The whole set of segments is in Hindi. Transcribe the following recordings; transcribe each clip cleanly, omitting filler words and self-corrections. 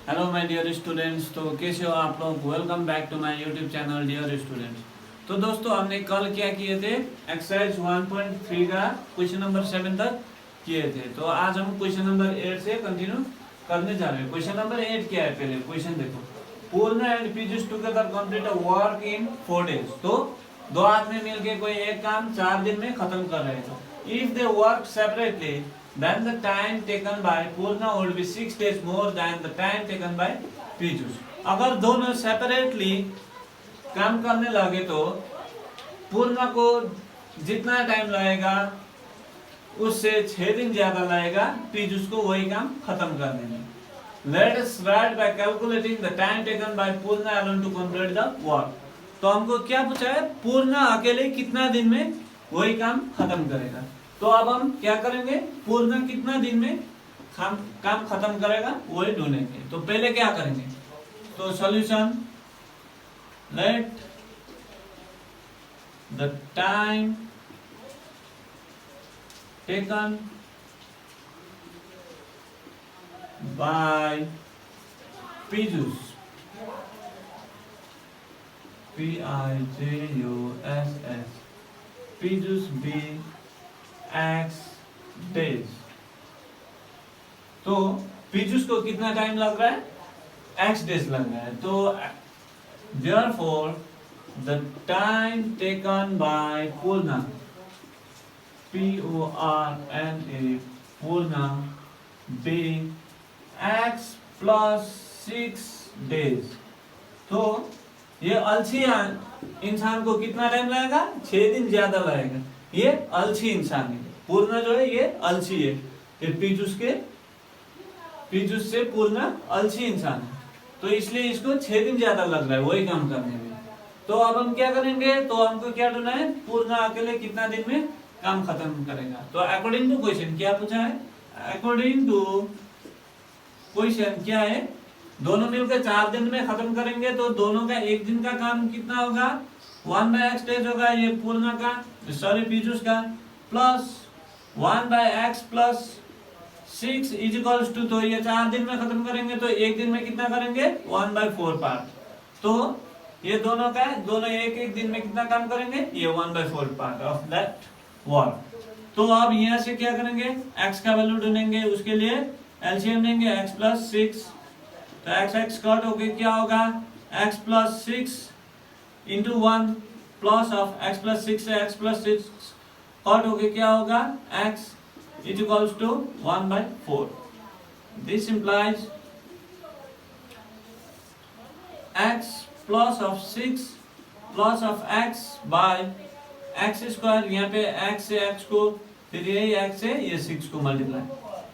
Hello my dear students. तो कैसे हो आप लोग? Welcome back to my YouTube channel dear students. तो दोस्तों हमने कल क्या किए थे, एक्सरसाइज 1.3 का क्वेश्चन नंबर 7 तक किए थे। तो आज हम क्वेश्चन नंबर 8 से कंटिन्यू करने जा रहे हैं। क्वेश्चन नंबर 8 क्या है, पहले क्वेश्चन देखो। पूर्ण and Piyush together complete a work in 4 days. तो दो आदमी मिलके कोई एक काम 4 दिन में खत्म कर रहे हैं। If they work separately then the time taken by Purna would be 6 days more than the time taken by Piyush। अगर दोनों सेपरेटली काम करने लगे तो पूर्णा को जितना टाइम लगेगा उससे 6 दिन ज्यादा लगेगा पीयूष को वही काम खत्म करने में। Let us start by calculating the time taken by Purna alone to complete the work। तो हमको क्या पूछा है, पूर्णा अकेले कितना दिन में वही काम खत्म करेगा। तो अब हम क्या करेंगे, पूर्णा कितना दिन में काम खत्म करेगा वही ढूंढेंगे। तो पहले क्या करेंगे, तो solution, let the time taken by Piyush, PIJUSS, Piyush be X days. तो पीयूष को कितना टाइम लग रहा है, एक्स डेज लग रहा है। तो therefore the time taken by Purna, PORNA, Purna being x plus 6 days। तो ये अलसी इंसान को कितना टाइम लगेगा, 6 दिन ज्यादा लगेगा। ये अलसी इंसान है, पूर्णा जो है ये अलसी है। ये पीयूष से पूर्णा अलसी इंसान है, तो इसलिए इसको 6 दिन ज्यादा लग रहा है वही काम करने में। तो अब हम क्या करेंगे, तो हमको क्या ढूंढना है, पूर्णा अकेले कितना दिन में काम खत्म करेगा। तो अकॉर्डिंग टू क्वेश्चन क्या पूछा है, अकॉर्डिंग टू क्वेश्चन क्या है, दोनों मिलकर 4 दिन में खत्म करेंगे तो दोनों का एक दिन का काम कितना होगा, 1/x डेज होगा। ये पूर्णा का, सॉरी पीयूष का, plus 1/x plus 6 is equals to, तो ये 4 दिन में खत्म करेंगे तो एक दिन में कितना करेंगे, 1/4 पार्ट। तो ये दोनों का, दोनों एक एक दिन में कितना काम करेंगे, ये 1/4 पार्ट ऑफ दैट वर्क। तो अब यहाँ से क्या करेंगे, x का वैल्यू ढूंढेंगे, उसके लिए एलसीएम लेंगे x प्लस 6। तो x कट होके क्या होगा, x plus 6 into 1 plus of x plus 6 से x प्लस 6 कट होके क्या होगा, x is equals to 1/4। This implies x plus of 6 plus of x by x square, यहाँ पे x से x को, फिर यही x से ये 6 को मल्टीप्लाई,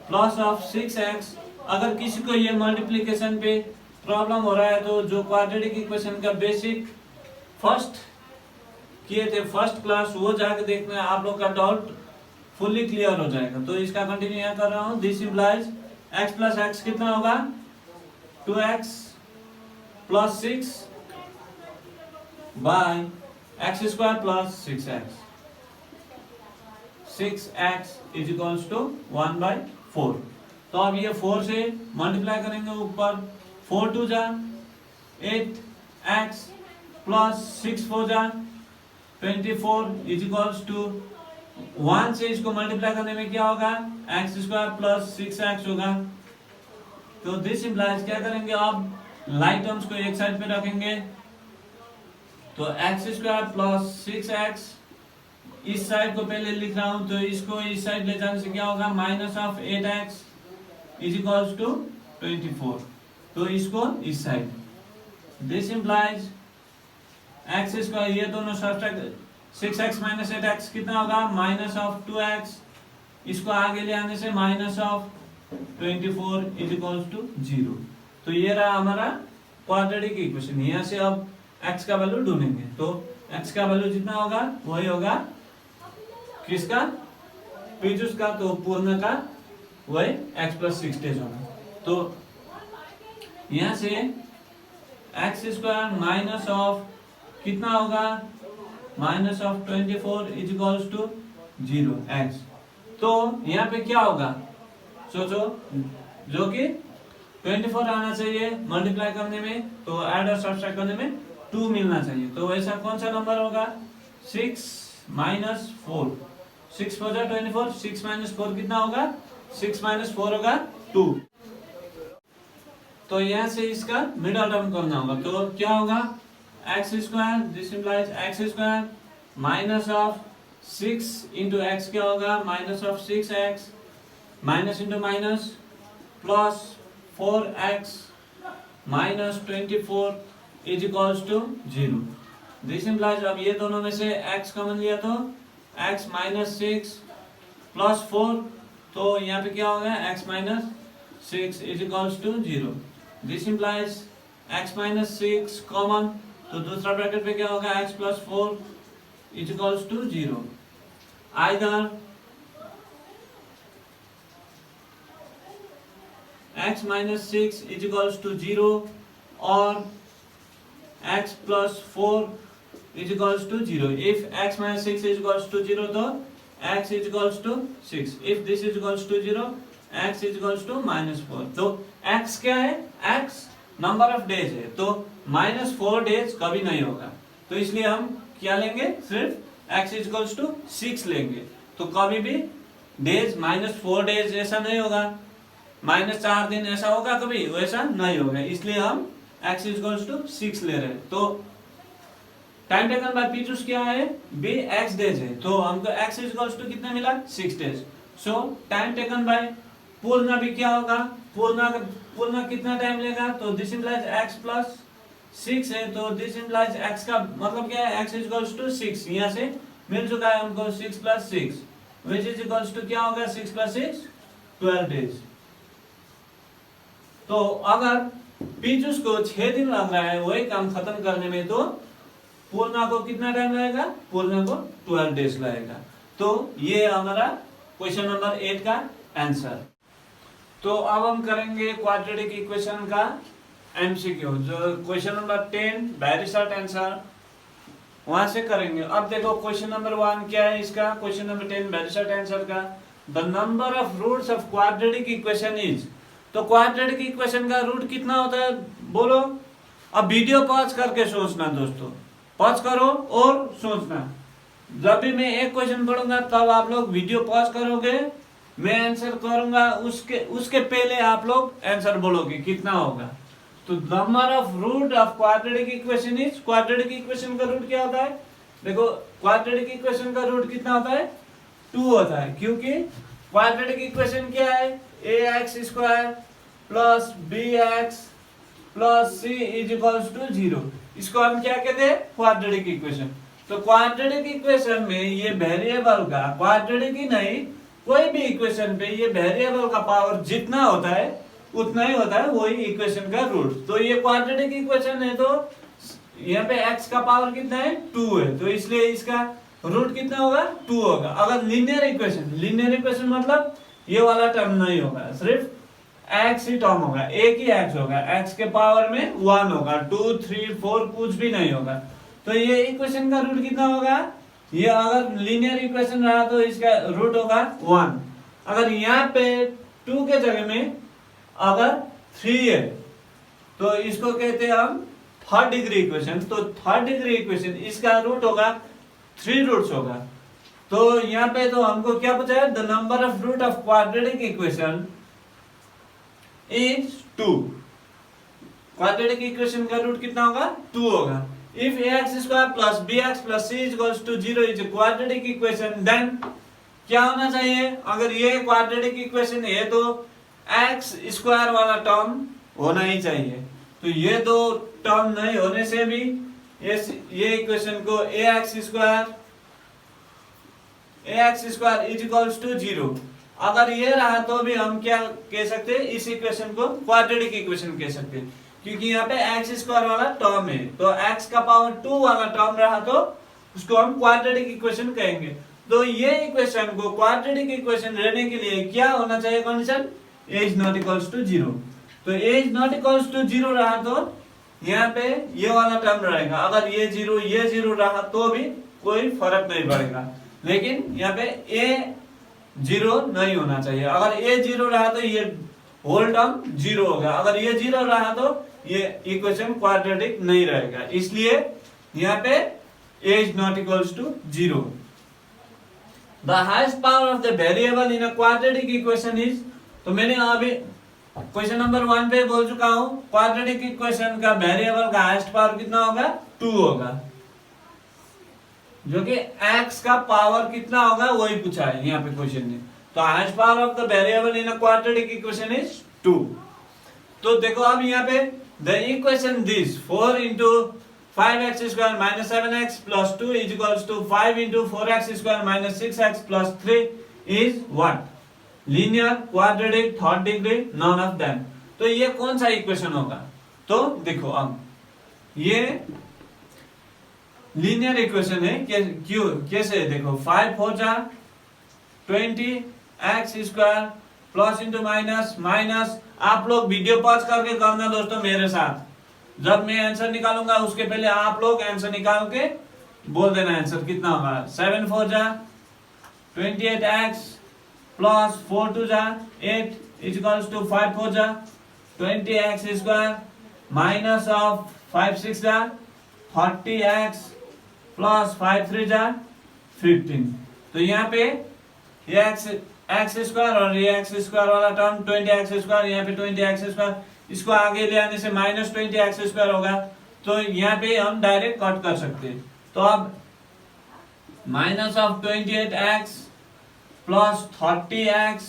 प्लस ऑफ 6x। अगर किसी को ये मल्टीप्लिकेशन पे प्रॉब्लम हो रहा है तो जो क्वाड्रेटिक इक्वेशन का बेसिक फर्स्ट किए थे फर्स्ट क्लास, वो जाके देखना, आप लोग का डाउट फुल्ली क्लियर हो जाएगा। तो इसका कंटिन्यू यहाँ कर रहा हूँ। This implies x plus X कितना होगा, 2x plus 6 by X square plus 6x, 6x is equals to 1/4। तो अब ये 4 से मल्टीप्लाई करेंगे ऊपर, 4 2 जा 8x प्लस 6 4 जा 24 इज इक्वल्स टू 1 से इसको मल्टीप्लाई करने में क्या होगा, एक्स स्क्वायर प्लस 6x होगा। तो दिस इंप्लाइज क्या करेंगे, अब लाइट टर्म्स को एक साइड पे रखेंगे, तो एक्स स्क्वायर प्लस 6x इस साइड को पहले लिख रहा हूं, तो इसको इस साइड ले जाने से क्या होगा, minus of 8x is equals to 24। तो इसको इस side, this implies X square, ये दोनों सब्ट्रैक्ट, 6x माइनस 8x कितना होगा, माइनस ऑफ 2x, इसको आगे ले आने से minus of 24 is equals to 0। तो ये रहा हमारा क्वाड्रेटिक इक्वेशन। यहाँ से अब x का वैल्यू ढूंढेंगे, तो x का वैल्यू जितना होगा वही होगा किसका, पीयूष का, तो पूर्ण का वही x प्लस 6 डेज होगा। तो यहां से एक्स स्क्वायर माइनस ऑफ कितना होगा, minus of 24 is equals to 0x। तो यहाँ पे क्या होगा, सोचो, जो कि 24 आना चाहिए मल्टीप्लाई करने में, तो ऐड और सब्ट्रैक्ट करने में 2 मिलना चाहिए। तो ऐसा कौन सा नंबर होगा? 6 माइनस 4, 6 4 जा 24, 6 माइनस 4 कितना होगा? 6 माइनस 4 होगा 2। तो यहाँ से इसका मिडल टर्म करना होगा, तो क्या होगा? X square, this implies X square minus of 6 into X क्या होगा? Minus of 6x minus into minus plus 4x minus 24 is equals to 0। This implies, अब ये दोनों में से x कॉमन लिया तो x माइनस 6 प्लस 4, तो यहाँ पे क्या होगा? x minus 6 is equals to 0। This implies x minus 6 common, तो दूसरा ब्रैकेट पे क्या होगा? x plus 4 is equals to 0। Either x minus 6 is equals to 0 or x plus 4 is equals to 0. If x minus 6 is equals to 0, तो x is equals to 6. If this is equals to 0, x is equals to minus 4. तो x क्या है? x नंबर ऑफ डेज है, तो minus 4 डेज कभी नहीं होगा, तो इसलिए हम क्या लेंगे? सिर्फ x is equals to 6 लेंगे। तो कभी भी डेज minus 4 डेज ऐसा नहीं होगा, माइनस 4 दिन ऐसा होगा कभी? वैसा नहीं होगा, इसलिए हम x इक्वल्स टू 6 ले रहे हैं। तो time taken by P choose क्या है? बी x डेज है, तो हमको x इक्वल्स टू कितना मिला? 6 डेज। सो टाइम टेकन बाय पूर्ण भी क्या होगा? पूर्ण कितना टाइम लेगा? तो दिस इंप्लाइज x प्लस 6 है, तो दिस इंप्लाइज x का मतलब क्या है? x इक्वल्स टू 6, यहाँ से मिल चुका है हमको 6 plus 6 which is equals to क्या होगा? 6 प्लस 6 12 डेज। तो अगर पीचूस को 6 दिन लग रहा है वही काम खत्म करने में, तो पूर्णा को कितना टाइम लगेगा? पूर्णा को 12 डेज लगेगा। तो ये हमारा क्वेश्चन नंबर 8 का आंसर। तो अब हम करेंगे क्वाड्रेटिक इक्वेशन का एमसीक्यू, जो question number 10 very short answer वहां से करेंगे। अब देखो क्वेश्चन नंबर 1 क्या है इसका? Question number 10 very short answer का, the number of roots of quadratic equation is, तो क्वाड्रेटिक इक्वेशन का रूट कितना होता है बोलो? अब वीडियो पॉज करके सोचना दोस्तों, पॉज करो और सोचना। जब भी मैं एक क्वेश्चन पढ़ूंगा तब आप लोग वीडियो पॉज करोगे, मैं आंसर करूंगा, उसके पहले आप लोग आंसर बोलोगे कितना होगा। तो number of root of quadratic equation is, quadratic equation का रूट क्या होता है? देखो क्वाड्रेटिक इक्वेशन का रूट कितना होता है? 2 होता है, क्योंकि क्वाड्रेटिक इक्वेशन क्या है? ax square plus bx plus c is equals to 0। इसको हम क्या कहते हैं? Quadratic equation. तो क्वाड्रेटिक इक्वेशन में ये वेरिएबल का, क्वाड्रेटिक ही नहीं कोई भी इक्वेशन पे ये वेरिएबल का पावर जितना होता है उतना ही होता है वही इक्वेशन का रूट। तो ये क्वाड्रेटिक इक्वेशन है, तो यहाँ पे x का पावर कितना है? 2 है, तो इसलिए इसका रूट कितना होगा? 2 होगा। अगर लीनियर इक्वेशन मतलब ये वाला टर्म नहीं होगा, सिर्फ x ही टर्म होगा, एक ही x होगा, x के पावर में 1 होगा, 2 3 4 कुछ भी नहीं होगा। तो ये इक्वेशन का रूट कितना होगा? ये अगर लीनियर इक्वेशन रहा तो इसका रूट होगा 1। अगर यहाँ पे 2 के जगह में अगर 3 है तो इसको कहते हैं हम थर्ड डिग्री इक्वेशन। तो थर्ड डिग्री इक्वेशन इसका रूट होगा 3 रूट्स होगा। तो यहाँ पे तो हमको क्या पूछा है? The number of root of quadratic equation is 2। Quadratic equation का रूट कितना होगा? 2 होगा। If ax square plus bx plus c equals to 0 is a quadratic equation, then क्या होना चाहिए? अगर ये क्वाड्रेटिक इक्वेशन है तो x स्क्वायर वाला टर्म होना ही चाहिए। तो ये दो टर्म नहीं होने से भी ये इक्वेशन को ax square is equals to 0, अगर ये रहा तो भी हम क्या कह सकते हैं? इस इक्वेशन को क्वाड्रेटिक इक्वेशन कह सकते हैं, क्योंकि यहाँ पे x स्क्वायर वाला टर्म है। तो x का पावर 2 वाला टर्म रहा तो उसको हम क्वाड्रेटिक इक्वेशन कहेंगे। तो ये इक्वेशन को क्वाड्रेटिक इक्वेशन रहने के लिए क्या होना चाहिए condition? a is not equals to 0। तो a is not equals to 0 रहा तो यहाँ पे ये वाला टर्म रहेगा। अगर ये 0 रहा तो भी कोई फर्क नहीं पड़ेगा, लेकिन यहाँ पे a 0 नहीं होना चाहिए। अगर a 0 रहा तो ये होल टर्म जीरो होगा। अगर ये जीरो रहा तो ये इक्वेशन क्वाड्रेटिक नहीं रहेगा, इसलिए यहाँ पे a is not equals to 0. The highest power of the variable in a quadratic equation is, तो मैंने अभी क्वेश्चन नंबर 1 पे बोल चुका हूं, क्वाड्रेटिक इक्वेशन का वेरिएबल का हाईएस्ट पावर कितना होगा, 2 होगा, जो कि x का पावर कितना होगा वही पूछा है यहाँ पे क्वेश्चन ने। तो highest power of the variable in a quadratic equation is 2। तो देखो अब यहाँ पे the equation this 4 into 5x square minus 7x plus 2 is equals to 5 into 4x square minus 6x plus 3 is what? Linear, quadratic, third degree, none of them। तो ये कौन सा इक्वेशन होगा? तो देखो अब ये लीनियर इक्वेशन है। क्यों कैसे? देखो 5 4 जा 20 x square plus into minus minus. आप लोग वीडियो पॉज करके करना दोस्तों मेरे साथ, जब मैं आंसर निकालूंगा उसके पहले आप लोग आंसर निकाल के बोल देना आंसर कितना होगा। 7 4 जा 28x प्लस 4 2 जा 8 इज इक्वल्स टू 5 4 जा 20x स्क्वायर माइनस ऑफ 5 6 जा 30x प्लस 5 3 जा 15। तो यहाँ पे ये एक्स स्क्वायर और ये एक्स स्क्वायर वाला टर्म 20x स्क्वायर, यहाँ पे 20x स्क्वायर, इसको आगे ले आने से माइनस 20x स्क्वायर होगा। तो यहाँ पे हम डायरेक्ट कट कर सकते हैं। तो अब minus of 28x plus 30x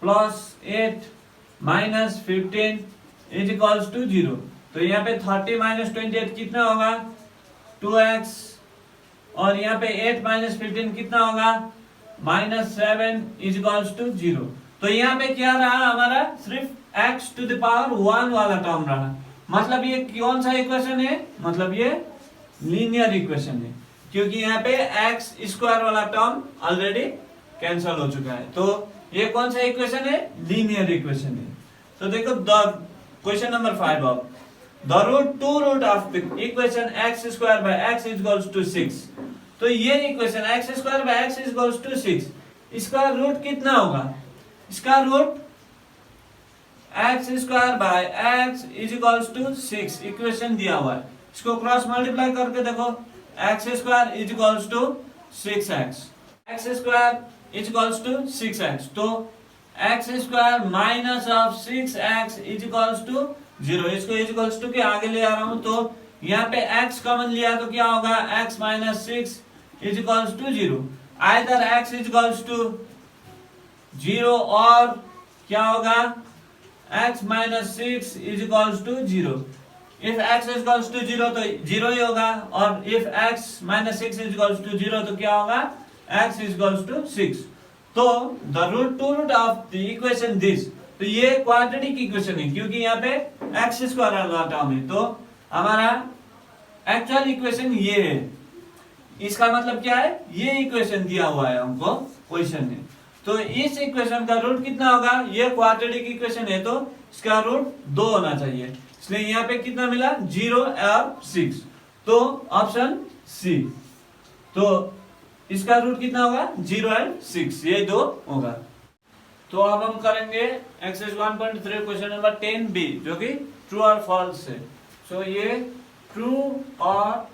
plus 8 minus 15 is equals to 0। तो यहाँ पे 30 माइनस 28 कितना होगा, 2x, और यहाँ पे 8 माइनस 15 कितना होगा, माइनस 7 इज इक्वल्स टू 0। तो यहाँ पे क्या रहा हमारा, सिर्फ x टू द पावर 1 वाला टर्म रहा। मतलब ये कौन सा इक्वेशन है, मतलब ये लीनियर इक्वेशन है, क्योंकि यहाँ पे x स्क्वायर वाला टर्म ऑलरेडी कैंसिल हो चुका है। तो ये कौन सा इक्वेशन है, लीनियर इक्वेशन है। तो देखो question number 5 of the root of the equation x square by x is equals to 6। तो ये equation x square by x is equals to 6, इसका रूट कितना होगा, इसका root x square by x is equals to 6 equation दिया हुआ है। इसको क्रॉस मल्टीप्लाई करके देखो, x square is equals to 6x, x square is equals to 6x। तो x square minus of 6x is equals to 0। इसको इज इक्वल्स टू के आगे ले आ रहा हूं, तो यहाँ पे x कॉमन लिया तो क्या होगा, x minus 6 is equals to 0। Either x is equals to 0 और क्या होगा, x minus 6 is equals to 0। If x is equals to 0 तो 0 ही होगा, और if x minus 6 is equals to 0 तो क्या होगा, x इज इक्वल्स टू 6। तो the root of the equation this, तो ये क्वाड्रेटिक इक्वेशन है क्योंकि यहाँ पे x स्क्वायर वाला टर्म है। तो हमारा एक्चुअल इक्वेशन ये है। इसका मतलब क्या है, ये इक्वेशन दिया हुआ है हमको क्वेश्चन में। तो इस इक्वेशन का रूट कितना होगा, ये क्वाड्रेटिक इक्वेशन है तो इसका रूट 2 होना चाहिए, इसलिए यहाँ पे कितना मिला, 0 और 6। तो ऑप्शन सी। तो इसका रूट कितना होगा, 0 और 6, ये 2 होगा। तो अब हम करेंगे एक्सरसाइज 1.3 क्वेश्चन नंबर 10b, जो कि ट्रू और फॉल्स है। सो ये ट्रू और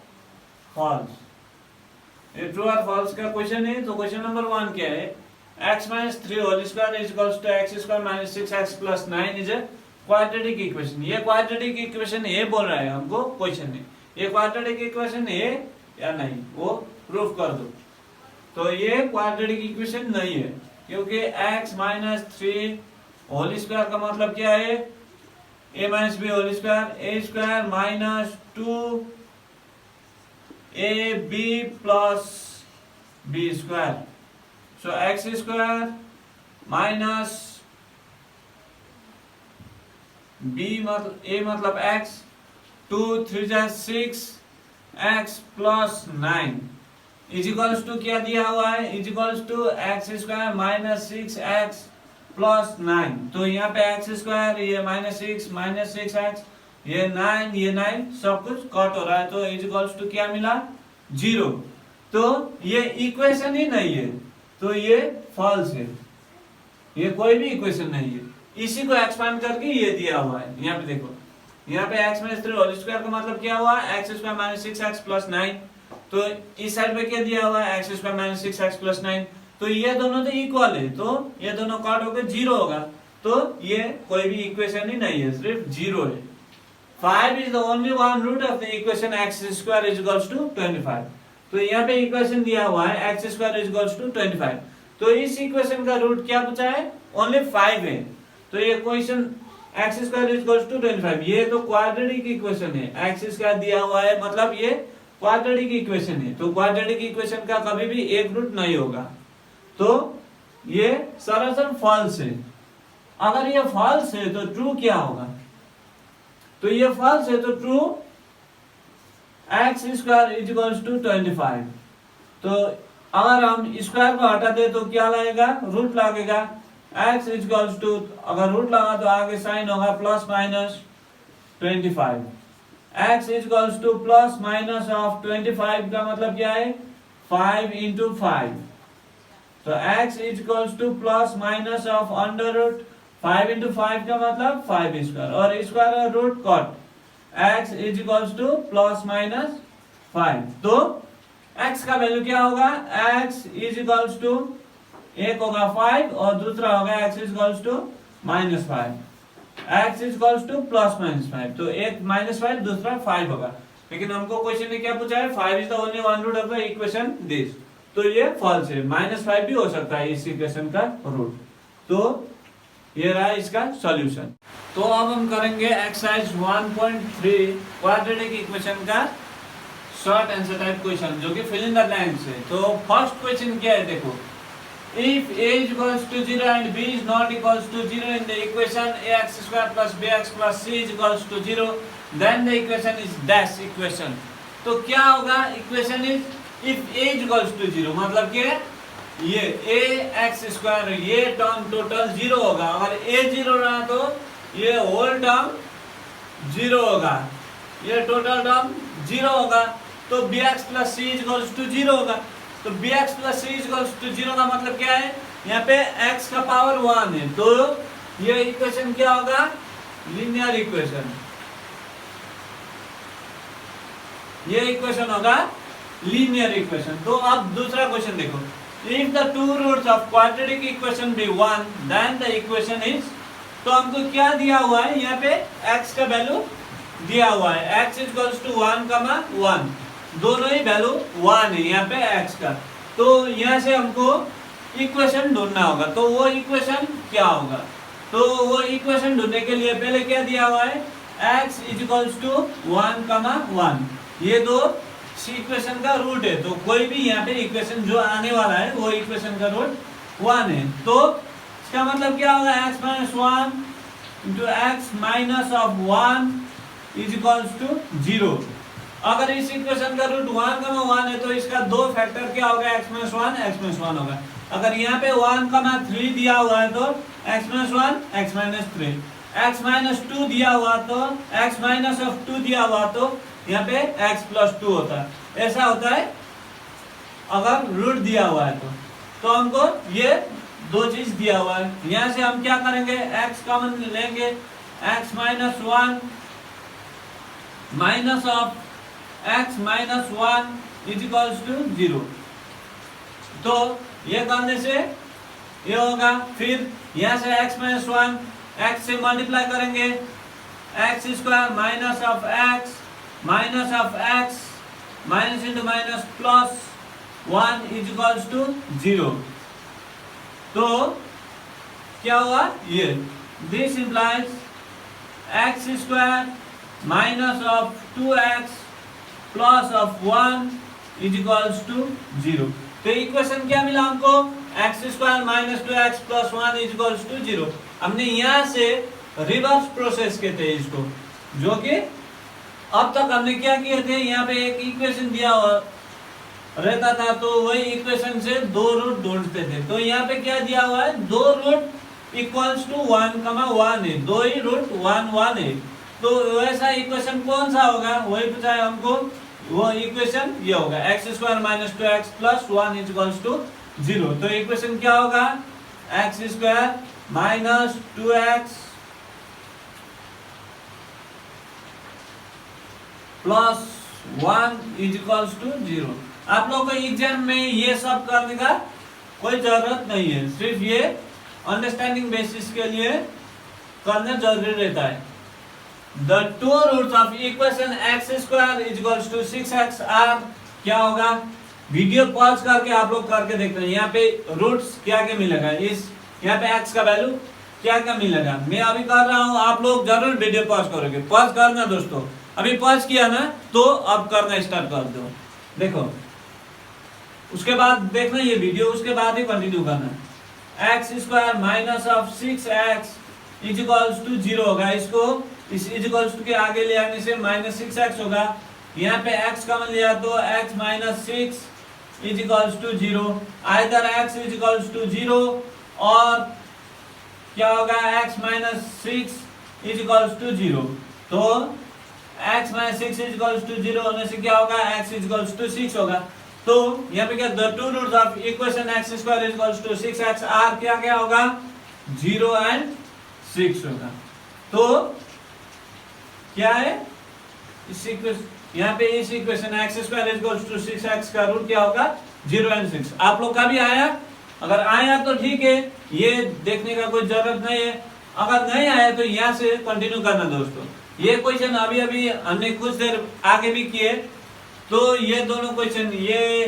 फॉल्स, ये ट्रू और फॉल्स का क्वेश्चन है। तो क्वेश्चन नंबर 1 क्या है, x minus 3 whole square is equals to x square minus 6x plus 9 is a quadratic equation. ये क्वाड्रेटिक इक्वेशन है बोल रहा है हमको क्वेश्चन में, ये क्वाड्रेटिक इक्वेशन है या नहीं वो प्रूफ कर दो। तो ये क्वाड्रेटिक इक्वेशन नहीं है, क्योंकि x माइनस 3 होल स्क्वायर का मतलब क्या है, a minus B whole square, a square minus 2 ab plus b square. So x square minus b मतलब a मतलब x, 2 3 जा 6 x plus 9 is equals to क्या दिया हुआ है, is equals to X square minus 6x plus 9। तो यहाँ पे एक्स स्क्वायर, ये माइनस 6x, ये 9 सब कुछ कट हो रहा है, तो इज इक्वल्स टू क्या मिला, 0। तो ये इक्वेशन ही नहीं है, तो ये फॉल्स है, ये कोई भी इक्वेशन नहीं है। इसी को एक्सपांड करके ये दिया हुआ है, यहाँ पे देखो, यहाँ पे x माइनस 3 होल स्क्वायर का मतलब क्या हुआ, x square minus 6x plus 9। तो इस साइड पे क्या दिया हुआ है, x square minus 6x plus 9। तो ये दोनों तो इक्वल है, तो ये दोनों कट होकर 0 होगा। तो ये कोई भी इक्वेशन ही नहीं है, सिर्फ 0 है। 5 is the only one root of the equation x square is equals to 25। तो यहाँ पे इक्वेशन दिया हुआ है x square is equals to 25। तो इस इक्वेशन का रूट क्या बचा है, ओनली 5 है। तो ये equation x square is equals to 25, ये तो क्वाड्रेटिक इक्वेशन है। x स्क्वायर दिया हुआ है मतलब ये क्वाड्रेटिक इक्वेशन है। तो क्वाड्रेटिक इक्वेशन का कभी भी एक रूट नहीं होगा, तो ये सरासर फॉल्स है। अगर ये फॉल्स है तो ट्रू क्या होगा, तो ये फॉल्स है तो true x square is equals to 25। तो अगर हम स्क्वायर को हटा दे तो क्या लगेगा, रूट लगेगा। x इज इक्वल्स टू, अगर रूट लगा तो आगे साइन होगा plus minus 25। x is equals to plus minus of 25 का मतलब क्या है, 5 इंटू 5। तो x is equals to plus minus of under root 5 into 5 का मतलब 5 स्क्वायर, और square root cut. x is equals to plus minus 5। तो x का वैल्यू क्या होगा, x इज इक्वल्स टू एक होगा 5 और दूसरा होगा x is equals to minus 5। x is equals to plus minus 5, तो एक माइनस 5 दूसरा 5 होगा। लेकिन हमको क्वेश्चन में क्या पूछा है, 5 is the only one root of the equation this. तो ये फॉल्स है, माइनस 5 भी हो सकता है इस इक्वेशन का रूट। तो ये रहा इसका सॉल्यूशन। तो अब हम करेंगे एक्सरसाइज 1.3 क्वाड्रेटिक इक्वेशन का शॉर्ट आंसर टाइप क्वेश्चन, जो कि फिल इन द ब्लैंक्स है। तो फर्स्ट क्वेश्चन क्या है, देखो, if a is equals to 0 and b is not equals to 0 in the equation ax square plus bx plus c is equals to 0, then the equation is dash equation। तो क्या होगा, equation is if a is equals to 0 मतलब कि ये a x स्क्वायर, ये टर्म टोटल 0 होगा। अगर a 0 रहा तो ये होल टर्म 0 होगा, ये टोटल टर्म 0 होगा। तो bx plus c is equals to 0 होगा। तो bx plus c is equals to 0 का मतलब क्या है, यहाँ पे x का पावर 1 है। तो ये इक्वेशन क्या होगा, लीनियर इक्वेशन। ये इक्वेशन होगा लीनियर इक्वेशन। तो अब दूसरा क्वेश्चन देखो, if the two roots of quadratic equation be 1 then the equation is. तो हमको क्या दिया हुआ है, यहाँ पे x का वैल्यू दिया हुआ है, x इज इक्वल्स टू 1, दोनों ही वैल्यू 1 है यहाँ पे x का। तो यहाँ से हमको इक्वेशन ढूंढना होगा। तो वो इक्वेशन क्या होगा, तो वो इक्वेशन ढूंढने के लिए पहले क्या दिया हुआ है, x इज इक्वल्स टू 1, ये दो इक्वेशन का रूट है। तो कोई भी यहाँ पे इक्वेशन जो आने वाला है वो इक्वेशन का रूट 1 है। तो इसका मतलब क्या होगा, x minus 1 into X minus of 1 is equals to 0। अगर इस इक्वेशन का रूट 1, है तो इसका दो फैक्टर क्या होगा, x माइनस 1 होगा। अगर यहाँ पे 1, 3 दिया हुआ है तो x minus 1, x minus 3, x minus 2 दिया हुआ तो x माइनस ऑफ 2 दिया हुआ तो यहाँ पे x प्लस 2 होता है। ऐसा होता है अगर रूट दिया हुआ है तो हमको ये दो चीज दिया हुआ है। यहाँ से हम क्या करेंगे, x कॉमन लेंगे, x minus 1 minus of x minus 1 is equals to 0। तो ये करने से ये होगा, फिर यहाँ से x माइनस 1 x से मल्टीप्लाई करेंगे, x square minus of x minus into minus plus 1 is equals to 0। तो क्या हुआ, ये this implies x square minus of 2x plus of 1 is equals to 0। तो इक्वेशन क्या मिला हमको, x square minus 2x plus 1 is equals to 0। हमने यहाँ से रिवर्स प्रोसेस कहते हैं इसको, जो कि अब तक हमने क्या किए थे, यहाँ पे एक इक्वेशन दिया हुआ रहता था तो वही इक्वेशन से दो रूट ढूंढते थे। तो यहाँ पे क्या दिया हुआ है, दो रूट इक्वल्स टू 1, है, दो ही रूट 1 है। तो वैसा इक्वेशन कौन सा होगा, वही पूछा है हमको। वो इक्वेशन ये होगा, x square minus 2x plus 1 is equals to 0। तो इक्वेशन क्या होगा, X square minus 2x plus 1 is equals to 0। आप लोगों को एग्जाम में ये सब करने का कोई जरूरत नहीं है, सिर्फ ये अंडरस्टैंडिंग बेसिस के लिए करना जरूरी रहता है। The two roots of equation x square is equals to 6x are क्या होगा, वीडियो पॉज करके आप लोग करके देखते हैं। यहाँ पे रूट्स क्या क्या मिलेगा, इस यहाँ पे x का वैल्यू क्या क्या मिलेगा। मैं अभी कर रहा हूँ, आप लोग जरूर वीडियो पॉज करोगे, पॉज करना दोस्तों। अभी पॉज किया ना तो अब करना स्टार्ट कर दो, देखो उसके बाद देखना ये वीडियो, उसके बाद ही कंटिन्यू करना। X square minus of 6x is equals to 0 होगा, इसको इस इज इक्वल्स टू के आगे ले आने से माइनस 6x होगा। यहाँ पे x कॉमन लिया तो x minus 6 is equals to 0। Either x is equals to 0 और क्या होगा x minus 6 is equals to 0। तो x minus 6 is equals to 0 होने से क्या होगा, x इज इक्वल्स टू 6 होगा। तो यहाँ पे क्या, the two roots of equation x square is equals to 6x are क्या क्या होगा, 0 एंड 6 होगा। तो क्या है इस इक्वेशन, यहाँ पे इस equation x square is equals to 6x का रूट क्या होगा, 0 एंड 6। आप लोग का भी आया, अगर आया तो ठीक है, ये देखने का कोई जरूरत नहीं है। अगर नहीं आया तो यहाँ से कंटिन्यू करना दोस्तों। ये क्वेश्चन अभी अभी हमने कुछ देर आगे भी किए, तो ये दोनों क्वेश्चन ये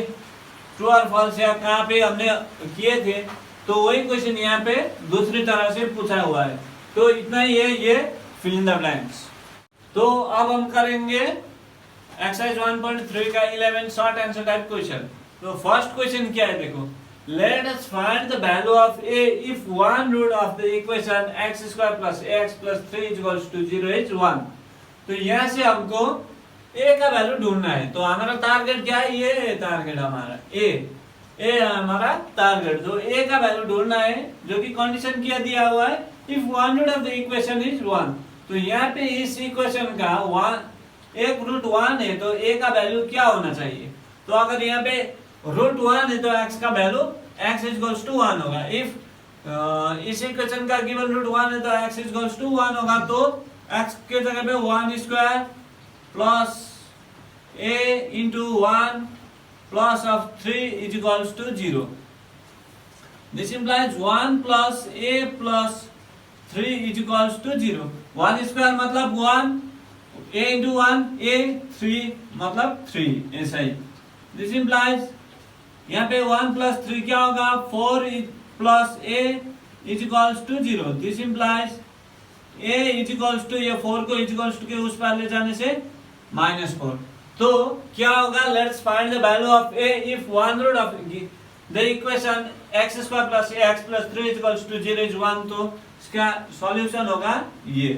ट्रू और फॉल्स या कहाँ पे हमने किए थे, तो वही क्वेश्चन यहाँ पे दूसरी तरह से पूछा हुआ है। तो इतना ही है, ये फिल इन द ब्लैंक्स। तो अब हम करेंगे एक्सरसाइज 1.3 का 11 शॉर्ट आंसर टाइप क्वेश्चन। तो फर्स्ट क्वेश्चन क्या है, देखो, let us find the value of a if one root of the equation x square plus ax plus 3 is equals to 0 is 1। तो यहाँ से हमको a का वैल्यू ढूंढना है। तो हमारा टारगेट क्या है, ये टारगेट हमारा a हमारा टारगेट। तो a का वैल्यू ढूंढना है, जो कि कंडीशन क्या दिया हुआ है, if one root of the equation is 1। तो यहाँ पे इस इक्वेशन का एक रूट 1 है, तो a का वैल्यू क्या होना चाहिए। तो अगर यहाँ पे रूट 1 है तो x का value x is equals to 1 होगा। इफ इस इक्वेशन का गिवन रूट 1 है तो x इज इक्वल्स टू 1 होगा। तो x के जगह पे 1 square plus a into 1 plus of 3 is equals to 0। This implies 1 plus a plus 3 is equals to 0। 1 square मतलब 1, a इंटू 1 a, 3 मतलब 3, ऐसा ही। दिस इंप्लाइज यहाँ पे 1 प्लस 3 क्या होगा, 4 plus a is equals to 0। This implies a is equals to, ये 4 को इज इक्वल्स टू के उस पार ले जाने से -4। तो क्या होगा, let's find the value of a if one root of the equation x square plus ax plus 3 is equals to 0 is 1। तो इसका सॉल्यूशन होगा ये,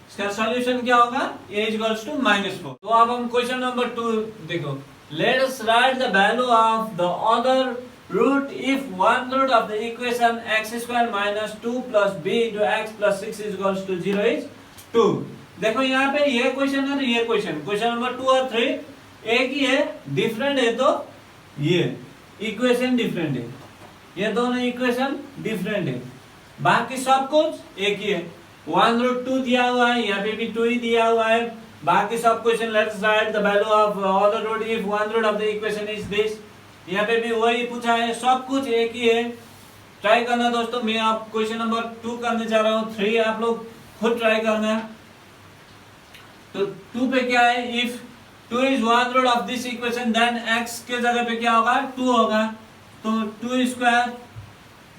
इसका सॉल्यूशन क्या होगा, a इज इक्वल्स टू -4। तो अब हम क्वेश्चन नंबर 2 देखो, let us write the value of the other root if one root of the equation x square minus 2 plus b into x plus 6 is equals to 0 is 2। देखो यहाँ पे ये क्वेश्चन है, ये क्वेश्चन नंबर 2 और 3 एक ही है, डिफरेंट है तो ये इक्वेशन डिफरेंट है, ये दोनों इक्वेशन डिफरेंट है, बाकी सब कुछ एक ही है। 1 रूट 2 दिया हुआ है, यहाँ पे भी 2 ही दिया हुआ है, बाकी सब question let's write the value of other root if one root of the equation is this. यहाँ पे भी वही पूछा है, सब कुछ एक ही है। ट्राई करना दोस्तों, मैं आप क्वेश्चन नंबर 2 करने जा रहा हूँ, 3 आप लोग खुद ट्राई करना। तो 2 पे क्या है, if 2 is one root of this equation then x के जगह पे क्या होगा, 2 होगा। तो 2 square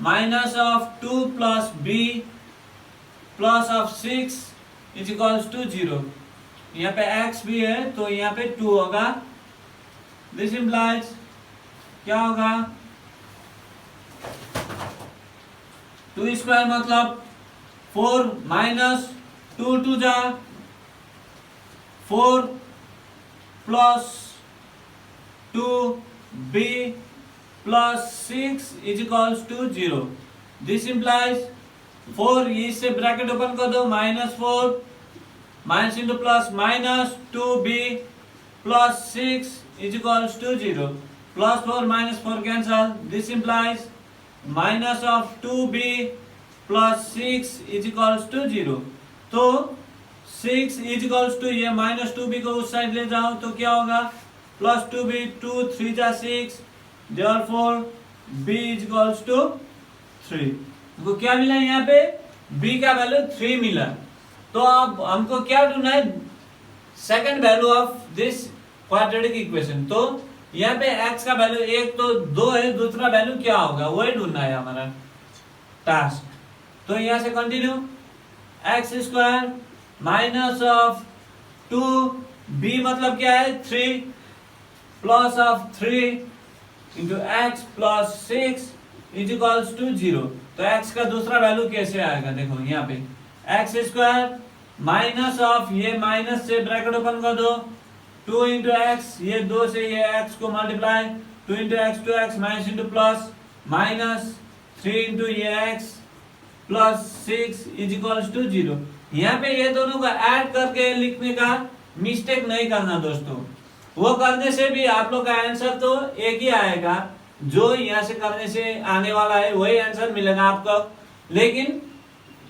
minus of 2 plus b plus of 6 is equals to 0। यहाँ पे x भी है तो यहाँ पे 2 होगा। दिस इंप्लाइज क्या होगा, 2 स्क्वायर मतलब 4 माइनस 2 टू जा 4 plus 2b plus 6 is equals to 0। This implies 4 इससे ब्रैकेट ओपन कर दो, -4 minus into plus minus 2b plus 6 is equals to 0. Plus 4 minus 4 cancel. This implies minus of 2b plus 6 is equals to 0. तो 6 is equals to ये minus 2b को उस साइड ले जाओ तो क्या होगा plus 2b 2 3 जा 6 therefore b is equals to 3. तो क्या मिला यहाँ पे b का वैल्यू 3 मिला. तो अब हमको क्या ढूंढना है second value of this quadratic equation. तो यहाँ पे x का वैल्यू एक तो 2 है, दूसरा वैल्यू क्या होगा वही ढूंढना है हमारा टास्क. तो यहाँ से continue x square minus of 2 b मतलब क्या है 3 plus of 3 into x plus 6 is equals to 0. तो x का दूसरा वैल्यू कैसे आएगा देखो यहाँ पे एक्स स्क्वायर माइनस ऑफ ये माइनस से ब्रैकेट ओपन कर दो 2 इंटू एक्स ये 2 से ये x को multiply 2 into x 2x minus into plus minus 3 into ये x plus 6 is equals to 0. यहाँ पे ये दोनों का ऐड करके लिखने का मिस्टेक नहीं करना दोस्तों. वो करने से भी आप लोग का आंसर तो एक ही आएगा. जो यहाँ से करने से आने वाला है वही आंसर मिलेगा आपको, लेकिन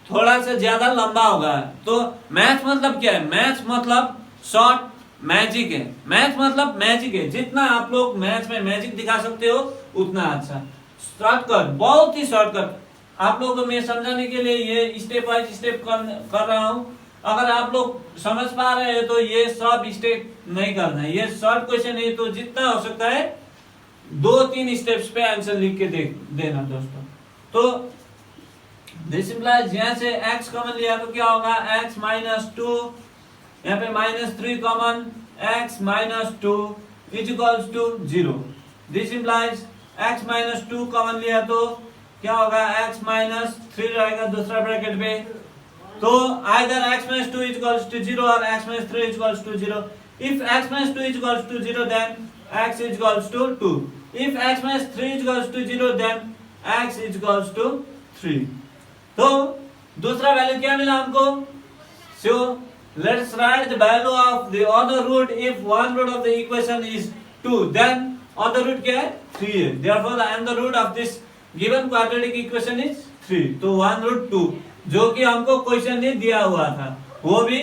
थोड़ा सा ज्यादा लंबा होगा. तो मैथ मतलब क्या है मैथ मतलब शॉर्ट मैजिक है. मैथ मतलब मैजिक है. जितना आप लोग मैथ में मैजिक दिखा सकते हो उतना अच्छा. शॉर्टकट बहुत ही शॉर्टकट आप लोगों को मैं समझाने के लिए ये स्टेप बाय स्टेप कर रहा हूँ. अगर आप लोग समझ पा रहे हैं तो ये सब स्टेप नहीं करना है. ये शॉर्ट क्वेश्चन है तो जितना हो सकता है 2-3 स्टेप्स पे आंसर लिख के देना दोस्तों. तो दिस इंप्लाइज यहाँ से x कॉमन लिया तो क्या होगा x माइनस 2 यहाँ पे minus 3 common x minus 2 is equals to 0. This implies x minus 2 common लिया तो क्या होगा x माइनस 3 रहेगा दूसरा ब्रैकेट में. तो either x minus 2 is equals to 0 और x minus 3 is equals to 0. If x minus 2 is equals to 0 then x is equals to 2. If x minus 3 is equals to 0 then x is equals to 3. तो दूसरा वैल्यू क्या मिला हमको. So let's write the value of the other root. If one root of the equation is 2 then other root क्या है 3 है. Therefore the other root of this given quadratic equation is 3. तो वन रूट 2 जो कि हमको क्वेश्चन में दिया हुआ था वो भी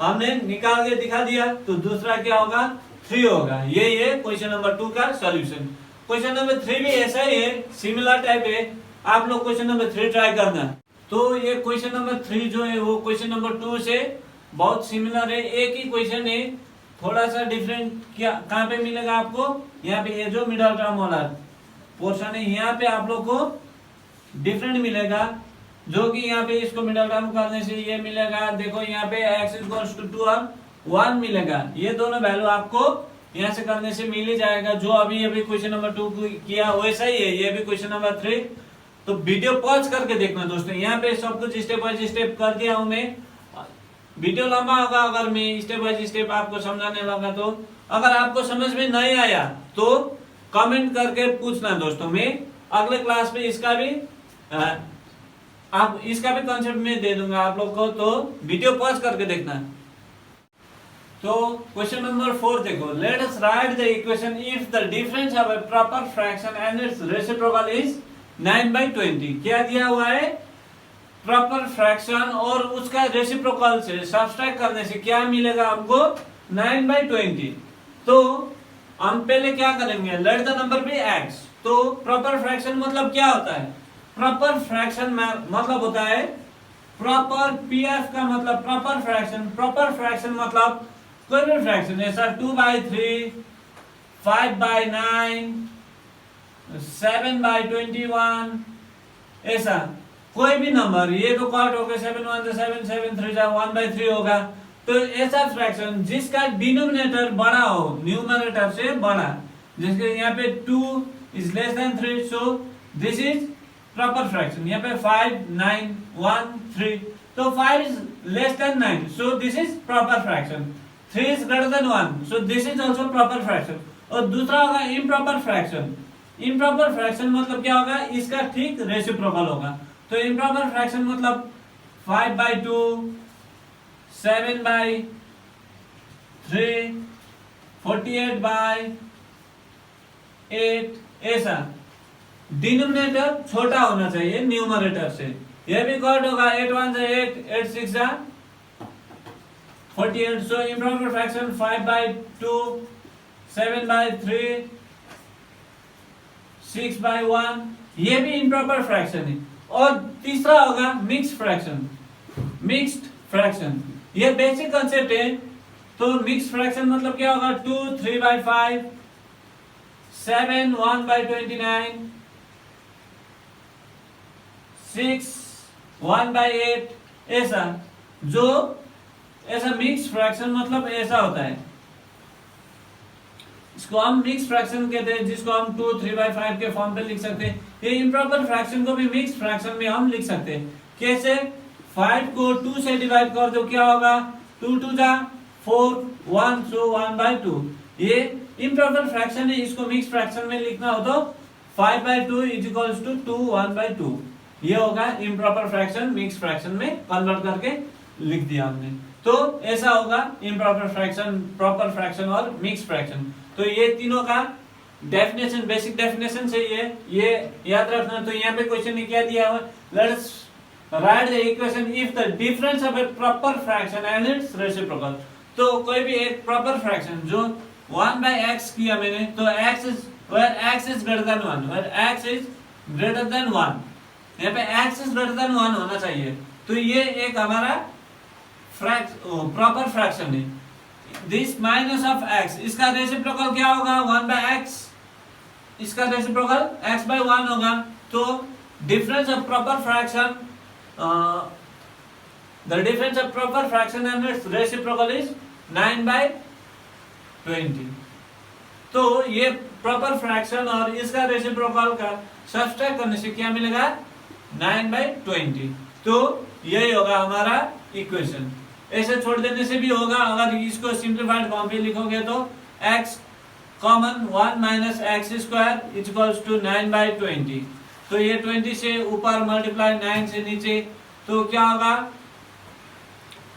हमने निकाल के दिखा दिया. तो दूसरा क्या होगा 3 होगा. ये क्वेश्चन नंबर 2 का सॉल्यूशन. क्वेश्चन नंबर 3 भी ऐसा ही है सिमिलर टाइप है. आप लोग क्वेश्चन नंबर 3 ट्राई करना. तो ये क्वेश्चन नंबर 3 जो है वो क्वेश्चन नंबर 2 से बहुत सिमिलर है. एक ही क्वेश्चन है थोड़ा सा डिफरेंट. क्या कहाँ पे मिलेगा आपको यहाँ पे ये जो मिडिल टर्म वाला पोर्शन है यहाँ पे आप लोग को डिफरेंट मिलेगा. जो कि यहाँ पे इसको मिडिल टर्म करने से ये मिलेगा. देखो यहाँ पे x इक्वल्स टू 2 और 1 मिलेगा. ये दोनों वैल्यू आपको यहाँ से करने से मिल ही जाएगा. जो अभी क्वेश्चन नंबर 2 किया वैसा ही है ये भी क्वेश्चन नंबर 3. तो वीडियो पॉज करके देखना दोस्तों. यहाँ पे सब कुछ स्टेप बाय स्टेप कर दिया हूँ मैं. वीडियो लंबा होगा अगर मैं स्टेप बाय स्टेप आपको समझाने लगा. तो अगर आपको समझ में नहीं आया तो कमेंट करके पूछना दोस्तों. मैं अगले क्लास में इसका भी कंसेप्ट में दे दूंगा आप लोग को. तो वीडियो पॉज करके देखना. तो क्वेश्चन नंबर 4 देखो. Let us write the equation if the difference of a proper fraction and it's reciprocal is 9/20. क्या दिया हुआ है प्रॉपर फ्रैक्शन और उसका रेसिप्रोकल से सब्ट्रैक्ट करने से क्या मिलेगा हमको 9/20. तो हम पहले क्या करेंगे let the number be x. तो प्रॉपर फ्रैक्शन मतलब क्या होता है. प्रॉपर फ्रैक्शन मतलब होता है प्रॉपर pf का मतलब प्रॉपर फ्रैक्शन. प्रॉपर फ्रैक्शन मतलब कोई भी फ्रैक्शन ऐसा 2/3 5/9 7/21 ऐसा कोई भी नंबर. ये तो कट हो गया 7 1 7 7 3 1/3 होगा. तो ऐसा फ्रैक्शन जिसका डिनोमिनेटर बड़ा हो न्यूमरेटर से बड़ा. जिसके यहाँ पे 2 is less than 3 so this is proper fraction. यहाँ पे 5 9 1 3 तो 5 is less than 9 so this is proper fraction. 3 is greater than 1 so this is also proper fraction. और दूसरा होगा इम्प्रॉपर फ्रैक्शन. इम्प्रॉपर फ्रैक्शन मतलब क्या होगा इसका ठीक रेसिप्रोकल होगा. तो इम्प्रॉपर फ्रैक्शन मतलब 5/2 7/3 48/8 ऐसा। डिनोमिनेटर छोटा होना चाहिए न्यूमरेटर से, यह भी कट होगा 8 1 8 8 6 48। सो इम्प्रॉपर फ्रैक्शन 5/2 7/3 6/1, ये भी इम्प्रॉपर फ्रैक्शन है। और तीसरा होगा मिक्स्ड फ्रैक्शन। मिक्स्ड फ्रैक्शन ये बेसिक कंसेप्ट है। तो मिक्स्ड फ्रैक्शन मतलब क्या होगा, 2 3/5 7 1/29 6 1/8 ऐसा। जो ऐसा मिक्स्ड फ्रैक्शन मतलब ऐसा होता है, इसको हम मिक्स फ्रैक्शन कहते हैं, जिसको हम 2 3/5 के फॉर्म पे लिख सकते हैं। ये इम्प्रॉपर फ्रैक्शन को भी मिक्स फ्रैक्शन में हम लिख सकते हैं। कैसे, 5 को 2 से डिवाइड कर दो, क्या होगा, 2 2 4 1 सो 1/2। ये इम्प्रॉपर फ्रैक्शन है, इसको मिक्स फ्रैक्शन में लिखना हो तो 5/2 = 2 1/2। ये होगा इम्प्रॉपर फ्रैक्शन, मिक्स फ्रैक्शन में कन्वर्ट करके लिख दिया हमने। तो ऐसा होगा इम्प्रॉपर फ्रैक्शन, प्रॉपर फ्रैक्शन और मिक्स फ्रैक्शन। तो ये तीनों का डेफिनेशन, बेसिक डेफिनेशन से ये याद रखना। तो यहाँ पे क्वेश्चन ने क्या दिया है, let's write the equation if the difference of A proper fraction and it's reciprocal. तो कोई भी एक प्रॉपर फ्रैक्शन जो 1/x किया मैंने, तो x is greater than 1, where x is greater than 1, यहाँ पे x इज ग्रेटर देन 1 होना चाहिए। तो ये एक हमारा प्रॉपर फ्रैक्शन है। दिस माइनस ऑफ x, इसका रेसिप्रोकल क्या होगा, 1/x, इसका रेसिप्रोकल x/1 होगा। तो difference of proper fraction, the difference of proper fraction and it's reciprocal is 9/20। तो ये प्रॉपर फ्रैक्शन और इसका रेसिप्रोकल का सब्सट्रैक्ट करने से क्या मिलेगा, 9/20। तो यही होगा हमारा इक्वेशन। ऐसे छोड़ देने से भी होगा, अगर इसको सिंप्लीफाइड फॉर्म पे लिखोगे तो x कॉमन 1 - x² = 9/20। तो ये 20 से ऊपर मल्टीप्लाई 9 से नीचे, तो क्या होगा,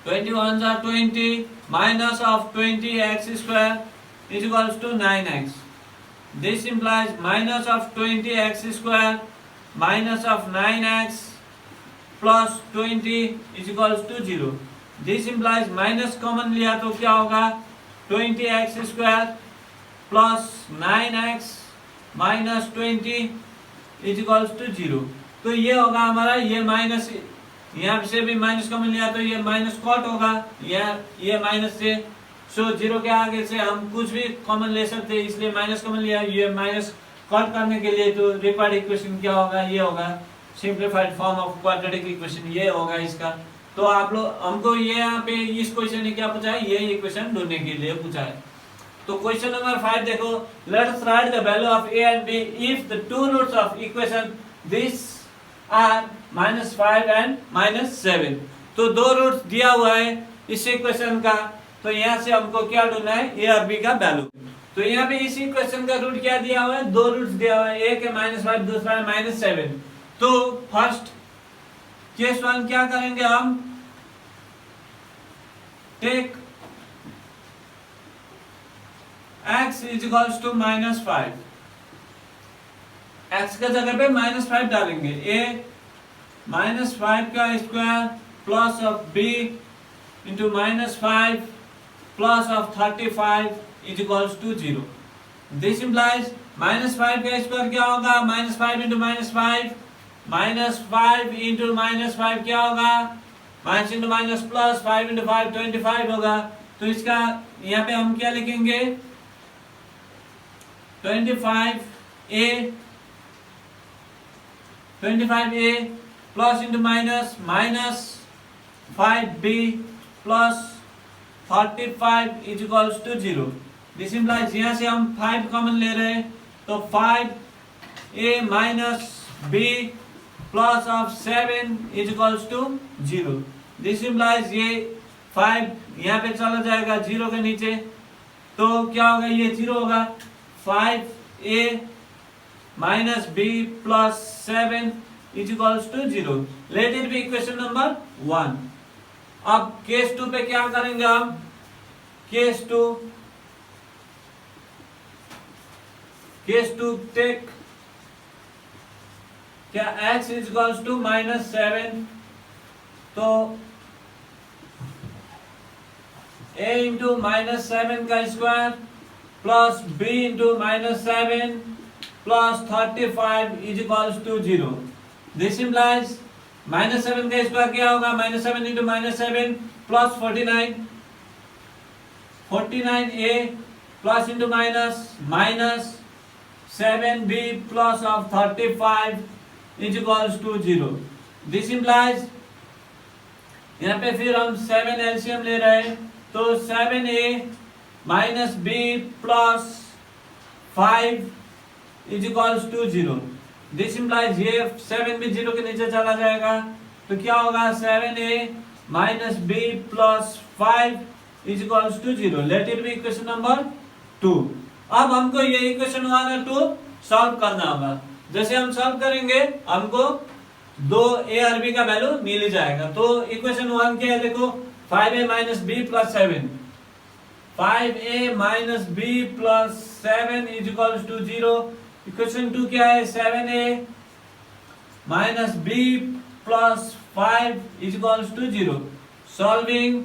21 * 20 minus of 20x² = 9x. This implies minus of 20x² minus of 9x plus 20 = 0. This implies minus common लिया तो क्या होगा, 20x² plus 9x minus 20 = 0। तो ये होगा हमारा, ये माइनस, यहाँ से भी माइनस कॉमन लिया तो ये माइनस कॉट होगा, ये माइनस से, सो 0 के आगे से हम कुछ भी कॉमन ले सकते हैं, इसलिए माइनस कॉमन लिया। ये माइनस कॉट करने के लिए तो रिक्वायर्ड इक्वेशन क्या होगा, ये होगा simplified form of quadratic equation, ये होगा इसका। तो आप लोग, हमको ये यहाँ पे इस क्वेश्चन ने क्या पूछा है, ये इक्वेशन ढूंढने के लिए पूछा है। तो क्वेश्चन नंबर 5 देखो, let's write the value of a and b if the two roots of equation this are -5 and -7। तो दो रूट्स दिया हुआ है इस इक्वेशन का, तो यहाँ से हमको क्या ढूंढना है, a और b का वैल्यू। तो यहाँ पे इस इक्वेशन का रूट क्या दिया हुआ है, दो रूट्स दिया हुआ है, एक है -5, दूसरा है -7। तो फर्स्ट केस 1 क्या करेंगे हम, टेक x = -5, x का जगह पे -5 डालेंगे, a -5 का square plus of b into -5 plus of 35 = 0। This implies -5 का स्क्वायर क्या होगा, -5 इंटू -5, -5 इंटू -5 क्या होगा, minus into minus plus, 5 into 5 25 होगा। तो इसका यहाँ पे हम क्या लिखेंगे, 25a plus into minus -5b plus 35 = 0। This implies, यहाँ से हम 5 कॉमन ले रहे हैं, तो 5a minus b plus of 7 = 0। This implies ये 5 यहाँ पे चला जाएगा 0 के नीचे, तो क्या होगा, ये 0 होगा। 5a minus b plus 7 = 0। Let it be equation number 1। अब केस 2 पे क्या करेंगे हम, केस 2 केस टू टेक क्या x इज इक्वल्स टू -7, तो a इंटू -7 का square plus b into -7 plus 35 is equals to 0। This implies -7 का स्क्वायर क्या होगा, -7 into -7 plus 49a plus into minus 7b plus of 35 is equals to 0। This implies यहाँ पे फिर हम 7 एलसीएम ले रहे हैं, तो 7a minus b plus 5 is equals to 0। This implies ये 7 भी 0 के नीचे चला जाएगा, तो क्या होगा 7a minus b plus 5 is equals to 0। Let it be equation number 2। अब हमको ये इक्वेशन 1 और 2 सॉल्व करना होगा। जैसे हम सॉल्व करेंगे हमको 2 a और b का वैल्यू मिल ही जाएगा। तो इक्वेशन 1 क्या है, देखो 5a minus b plus 7, 5a minus b plus 7 is equals to 0। Equation 2 क्या है, 7a minus b plus 5 is equals to 0। Solving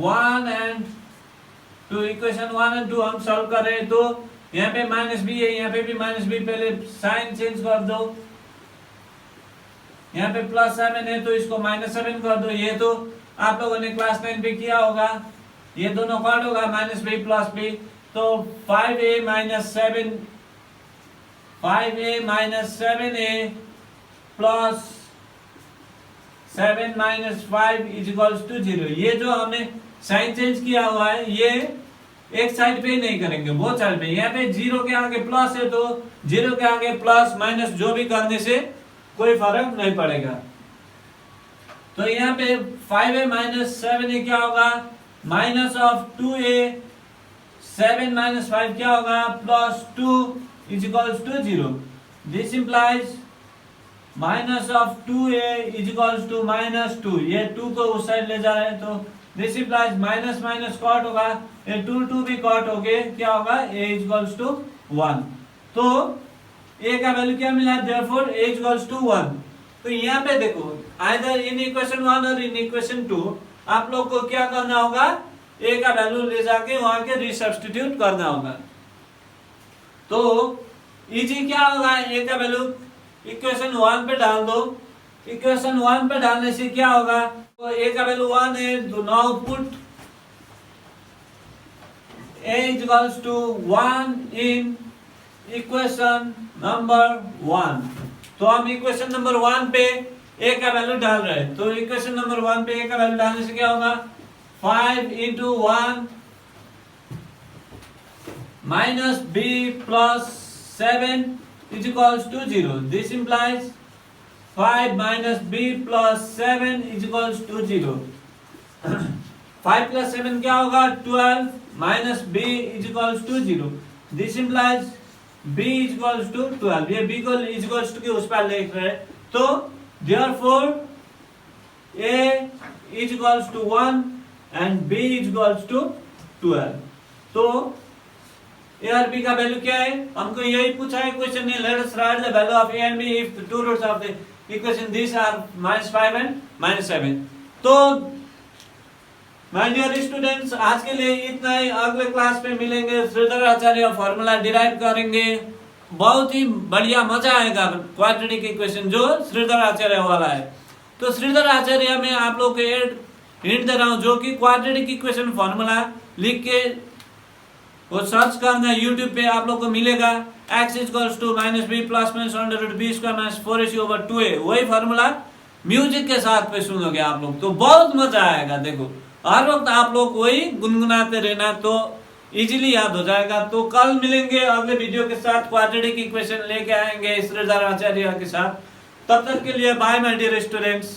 1 and 2, equation 1 and 2 हम सॉल्व कर रहे हैं, तो यहाँ पे माइनस बी है, यहाँ पे भी माइनस बी, पहले साइन चेंज कर दो। यहाँ पे प्लस 7 है तो इसको -7 कर दो। ये तो आप लोगों ने क्लास 9 पे किया होगा, ये दोनों कट होगा -b प्लस b, तो 5a minus 7a plus 7 minus 5 is equals to 0। ये जो हमने साइन चेंज किया हुआ है ये एक साइड पे ही नहीं करेंगे, बहुत साइड पे। यहाँ पे 0 के आगे प्लस है तो 0 के आगे प्लस माइनस जो भी करने से कोई फर्क नहीं पड़ेगा। तो यहाँ पे 5a माइनस 7a क्या होगा, माइनस ऑफ 2a, 7 माइनस 5 क्या होगा, plus 2 is equals to 0। This implies minus of 2a is equals to -2। ये 2 को उस साइड ले जा रहे हैं, तो this implies minus minus cut होगा, ये 2 भी कॉट हो गए, क्या होगा a इज इक्वल्स टू 1। तो a का वैल्यू क्या मिला, therefore a is equals to 1। तो यहाँ पे देखो आइदर इन इक्वेशन 1 और इन इक्वेशन 2 आप लोग को क्या करना होगा, a का वैल्यू ले जाके वहां के रिसब्स्टिट्यूट करना होगा। तो इजी क्या होगा, a का वैल्यू इक्वेशन 1 पे डाल दो। इक्वेशन 1 पे डालने से क्या होगा, तो a का वैल्यू 1 है, तो now put a is equals to 1 in equation number 1। तो हम इक्वेशन नंबर 1 पे a का वैल्यू डाल रहे हैं, तो इक्वेशन नंबर 1 पे a का वैल्यू डालने से क्या होगा, 5 into 1 minus b plus 7 is equals to 0। This implies 5 minus b plus 7 is equals to 0। 5 plus 7 क्या होगा, 12 minus b is equals to 0। This implies b is equals to 12। ये b को is equals to के उस पर लिख रहे हैं, तो therefore a is equals to 1 and b is equals to 12। तो a और b का वैल्यू क्या है, हमको यही पूछा है क्वेश्चन में। Late us write the value of a and b if the two roots of the equation these are -5 and -7। तो माय डियर स्टूडेंट्स आज के लिए इतना ही, अगले क्लास में मिलेंगे, श्रीधर आचार्य फॉर्मूला डिराइव करेंगे, बहुत ही बढ़िया मजा आएगा क्वाड्रेटिक इक्वेशन जो श्रीधर आचार्य वाला है। तो श्रीधर आचार्य में आप लोग को हिंट दे रहा हूँ, जो कि क्वाड्रेटिक इक्वेशन फॉर्मूला लिख के वो सर्च करना है यूट्यूब पे, आप लोग को मिलेगा। x equals to -b plus -b² - 4ac/2a, वही फॉर्मूला म्यूजिक के साथ पे सुनोगे आप लोग, तो बहुत मजा आएगा। देखो हर वक्त आप लोग वही गुनगुनाते रहना, तो इजीली याद हो जाएगा। तो कल मिलेंगे अगले वीडियो के साथ, क्वाड्रेटिक इक्वेशन लेके आएंगे श्रीधर आचार्य के साथ। तब तक के लिए बाय माय डियर स्टूडेंट्स।